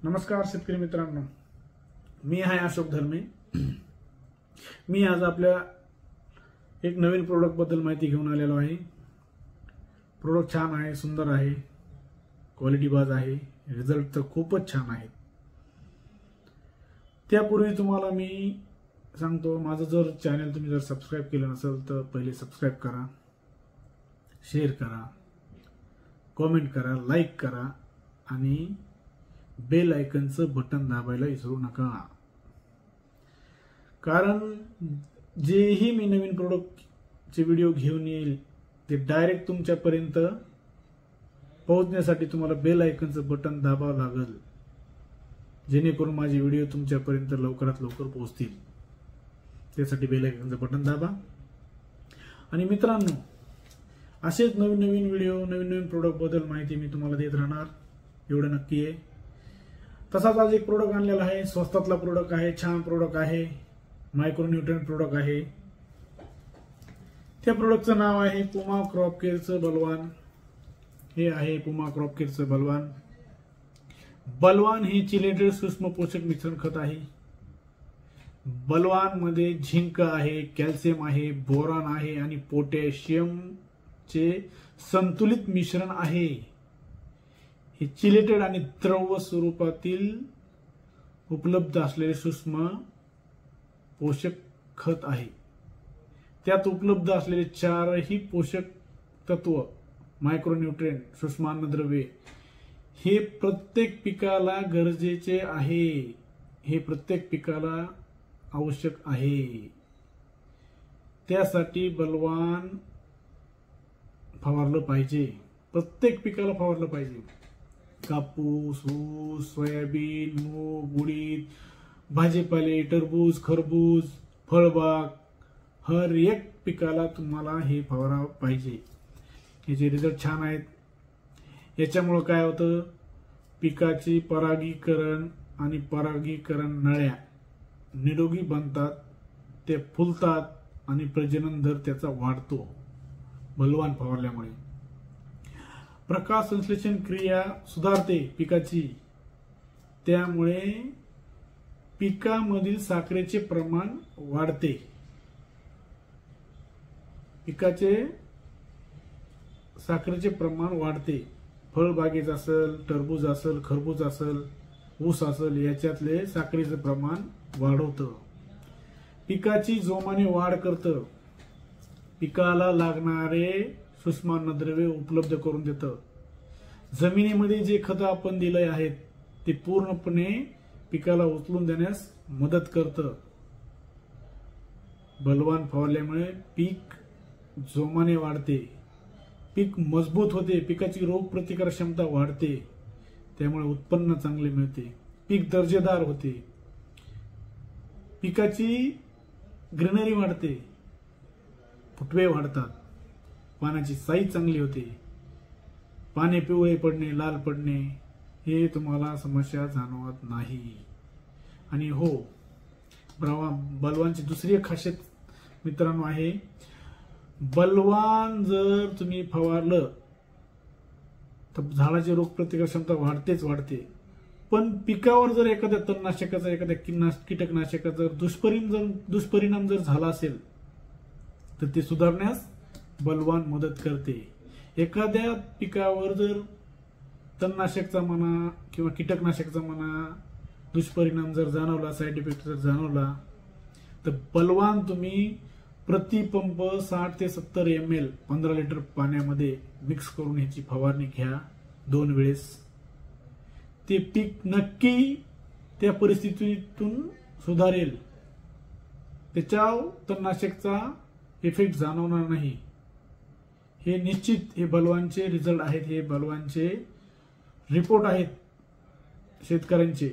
नमस्कार शेतकरी मित्रांनो, मी आहे अशोक धर्मे। मी आज आपल्या एक नवीन प्रोडक्ट बद्दल माहिती घेऊन आलेलो आहे। प्रोडक्ट छान आहे, सुंदर आहे, क्वालिटी बाज आहे, रिझल्ट तर खूपच छान आहे। त्यापूर्वी तुम्हाला मी सांगतो, माझं जर चॅनल तुम्ही जर सबस्क्राइब केलं नसेल तर पहिले सबस्क्राइब करा, शेअर करा, कमेंट करा, लाईक करा आणि बेल आयकनचं बटन दाबायला विसरू नका। कारण जेही मी नवीन प्रोडक्टचे व्हिडिओ घेऊन येईल ते डायरेक्ट तुमच्यापर्यंत पोहोचण्यासाठी तुम्हाला बेल आयकनचं बटन दाबावं लागेल, जेणेकरून माझे व्हिडिओ तुमच्यापर्यंत लवकरात लवकर पोहोचतील। त्यासाठी बेल आयकनचं बटन दाबा। आणि मित्रांनो, असेच नवीन नवीन व्हिडिओ, नवीन नवीन प्रोडक्ट बद्दल माहिती मी तुम्हाला देत राहणार, एवढं नक्की आहे। तसाच आज एक प्रोडक्ट आणलेला आहे, स्वस्तातला प्रोडक्ट आहे, छान प्रोडक्ट आहे, मायक्रोन्यूट्रिएंट प्रोडक्ट आहे। त्या प्रोडक्टचं नाव आहे पुमा क्रॉप केअरचं बलवान। हे आहे पुमा क्रॉप केअरचं बलवान। बलवान हे चिलेटेड सूक्ष्म पोषक मिश्रण खत आहे। बलवान मध्ये झिंक आहे, कॅल्शियम आहे, बोरॉन आहे आणि पोटॅशियम चे संतुलित मिश्रण आहे। हे चिलेटेड आणि द्रव स्वरूपातील उपलब्ध असलेले सूक्ष्म पोषक खत आहे। त्यात उपलब्ध असलेले चारही पोषक तत्व, मायक्रोन्यूट्रिएंट, सूक्ष्म अन्नद्रव्ये, हे प्रत्येक पिकाला गरजेचे आहे, हे प्रत्येक पिकाला आवश्यक आहे। त्यासाठी बलवान फवारलं पाहिजे, प्रत्येक पिकाला फवारलं पाहिजे। कापूस, ऊस, सोयाबीन, मूग, उडीद, भाजीपाले, टरबूज, खरबूज, फळबाग, हर एक पिकाला तुम्हाला हे फवारावं पाहिजे। याचे रिझल्ट छान आहेत। याच्यामुळे काय होतं, पिकाची परागीकरण आणि परागीकरण नळ्या निरोगी बनतात, ते फुलतात आणि प्रजनन दर त्याचा वाढतो बलवान फवारल्यामुळे। प्रकाश संश्लेषण क्रिया सुधारते पिकाची, त्यामुळे पिकामधील साखरेचे प्रमाण वाढते। पिकाचे साखरेचे प्रमाण वाढते। फळबागेत असेल, टरबूज असेल, खरबूज असेल, ऊस असेल, याच्यातले साखरेचे प्रमाण वाढवतं। पिकाची जोमाने वाढ करतं, पिकाला लागणारे सूक्ष्म अन्नद्रव्ये उपलब्ध करून देतं। जमिनीमध्ये जे खत आपण दिले आहेत ते पूर्णपणे पिकाला उचलून देण्यास मदत करतं। बलवान फवारल्यामुळे पीक जोमाने वाढते, पीक मजबूत होते, पिकाची रोग प्रतिकार क्षमता वाढते, त्यामुळे उत्पन्न चांगले मिळते, पीक दर्जेदार होते, पिकाची ग्रीनरी वाढते, फुटवे वाढतात, पानाची साईज चांगली होते, पाने पिवळे पडणे, लाल पडणे हे तुम्हाला समस्या जाणवत नाही। आणि हो, बलवानची दुसरी एक खासियत मित्रांनो आहे, बलवान जर तुम्ही फवारलं तर झाडाची रोगप्रतिकार क्षमता वाढतेच वाढते, पण पिकावर जर एखाद्या तणनाशकाचा, एखाद्या कीटकनाशकाचा दुष्परिणाम जर झाला असेल तर ते सुधारण्यास बलवान मदत करते। एखाद्या पिकावर जर तणनाशकचा म्हणा किंवा कीटकनाशकचा म्हणा दुष्परिणाम जर जाणवला, साईड इफेक्ट जर जाणवला, तर बलवान तुम्ही प्रतिपंप 60 ते 70 ml 15 लिटर पाण्यामध्ये मिक्स करून ह्याची फवारणी घ्या 2 वेळेस। ते पीक नक्की त्या परिस्थितीतून सुधारेल, त्याच्यावर तणनाशकचा इफेक्ट जाणवणार नाही। हे निश्चित हे बलवानचे रिझल्ट आहेत, हे बलवानचे रिपोर्ट आहेत शेतकऱ्यांचे।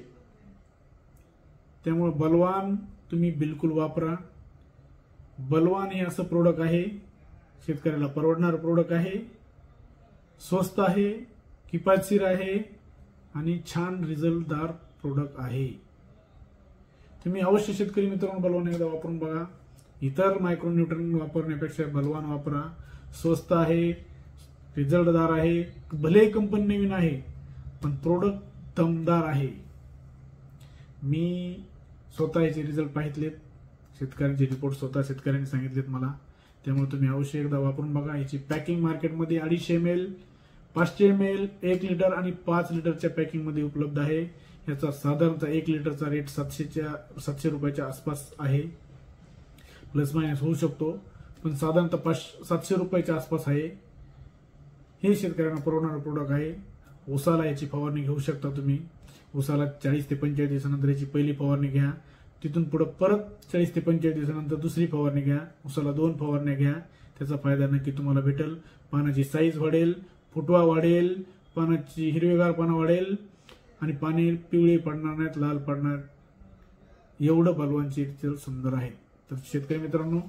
त्यामुळे बलवान तुम्ही बिलकुल वापरा। बलवान हे असं प्रोडक्ट आहे, शेतकऱ्याला परवडणारं प्रोडक्ट आहे, स्वस्त आहे, किफायतशीर आहे आणि छान रिझल्टदार प्रोडक्ट आहे। तुम्ही अवश्य शेतकरी मित्रांनो बलवान एकदा वापरून बघा। इतर मायक्रोन्यूट्रिएंट वापरण्यापेक्षा बलवान वापरा, स्वस्त आहे, रिझल्टदार आहे। भले कंपनी नवीन आहे पण प्रोडक्ट दमदार आहे। मी स्वतः याचे रिझल्ट पाहितलेत, शेतकऱ्यांचे रिपोर्ट स्वतः शेतकऱ्यांनी सांगितलेत मला, त्यामुळे तुम्ही अवश्य एकदा वापरून बघा। याची पॅकिंग मार्केटमध्ये 250 ml, 500 ml, 1 लिटर आणि 5 लिटरच्या पॅकिंगमध्ये उपलब्ध आहे। याचा साधारणतः 1 लिटरचा रेट 700 रुपयाच्या आसपास आहे, प्लस मायनस होऊ शकतो, पण साधारणतः 700 रुपयाच्या आसपास आहे। हे शेतकऱ्यांना परवडणारं प्रोडक्ट आहे। ऊसाला याची फवारणी घेऊ शकता तुम्ही। ऊसाला 40 ते 45 दिवसानंतर याची पहिली फवारणी घ्या, तिथून पुढे परत 40 ते 45 दिवसानंतर दुसरी फवारणी घ्या, ऊसाला 2 फवारण्या घ्या। त्याचा फायदा नक्की तुम्हाला भेटेल। पानाची साईज वाढेल, फुटवा वाढेल, पानाची हिरवेगार पानं वाढेल आणि पाने पिवळे पडणार नाहीत, लाल पडणार, एवढं बलवानचे रिझल्ट सुंदर आहे। तर शेतकरी मित्रांनो,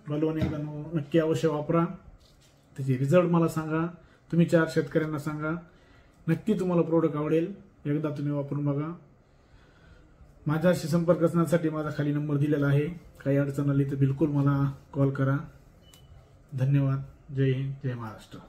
बलवान एकदा नक्की अवश्य वापरा, त्याचे रिझल्ट मला सांगा, तुम्ही 4 शेतकऱ्यांना सांगा, नक्की तुम्हाला प्रोडक्ट आवडेल। एकदा तुम्ही वापरून बघा। माझ्याशी संपर्क करण्यासाठी माझा खाली नंबर दिलेला आहे। काही अडचण आली तर बिलकुल मला कॉल करा। धन्यवाद। जय हिंद, जय महाराष्ट्र।